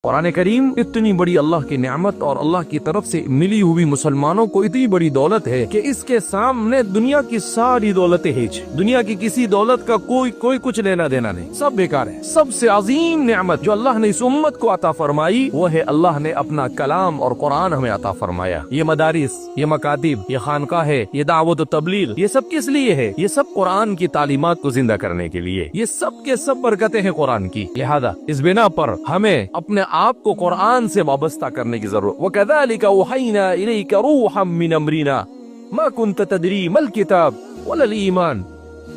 कुरान करीम इतनी बड़ी अल्लाह की नेमत और अल्लाह की तरफ से मिली हुई मुसलमानों को इतनी बड़ी दौलत है कि इसके सामने दुनिया की सारी दौलतें हिज। दुनिया की किसी दौलत का कोई कुछ लेना देना नहीं, सब बेकार है। सबसे अजीम नेमत जो अल्लाह ने इस उम्मत को अता फरमाई वो है अल्लाह ने अपना कलाम और कुरान हमें अता फरमाया। ये मदारिस, ये मकातिब, ये खानका है, ये दावत तबलीग, ये सब किस लिए है? ये सब कुरान की तालीमात को जिंदा करने के लिए। ये सब के सब बरकतें हैं कुरान की। लिहाजा इस बिना पर हमें अपने आपको कुरान से वाबस्ता करने की जरूरत। वकज़ालिका औहयना इलैका रूहम मिन अमरिना मा कुन्त तदरी मल किताब वलल ईमान।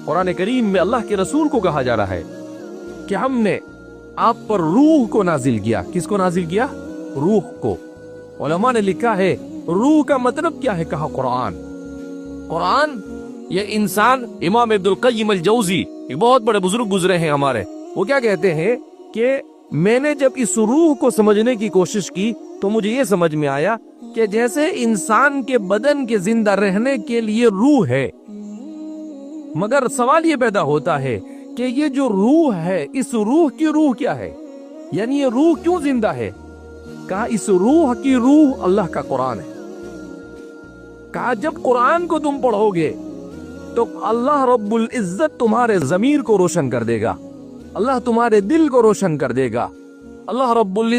कुरान करीम में अल्लाह के रसूल को कहा जा रहा है कि हमने आप पर रूह को नाजिल किया। किसको नाजिल किया? रूह को। उलमा ने लिखा है रूह का मतलब क्या है? कहा कुरान। कुरान ये इंसान, इमाम इब्नुल क़य्यिम अल-जौज़ी, एक बहुत बड़े बुजुर्ग गुजरे हैं हमारे, वो क्या कहते हैं कि मैंने जब इस रूह को समझने की कोशिश की तो मुझे ये समझ में आया कि जैसे इंसान के बदन के जिंदा रहने के लिए रूह है, मगर सवाल ये पैदा होता है कि ये जो रूह है, इस रूह की रूह क्या है? यानी ये रूह क्यों जिंदा है? कहा इस रूह की रूह अल्लाह का कुरान है। कहा जब कुरान को तुम पढ़ोगे तो अल्लाह रब्बुल इज्जत तुम्हारे ज़मीर को रोशन कर देगा, अल्लाह तुम्हारे दिल को रोशन कर देगा। अल्लाह रब्बुल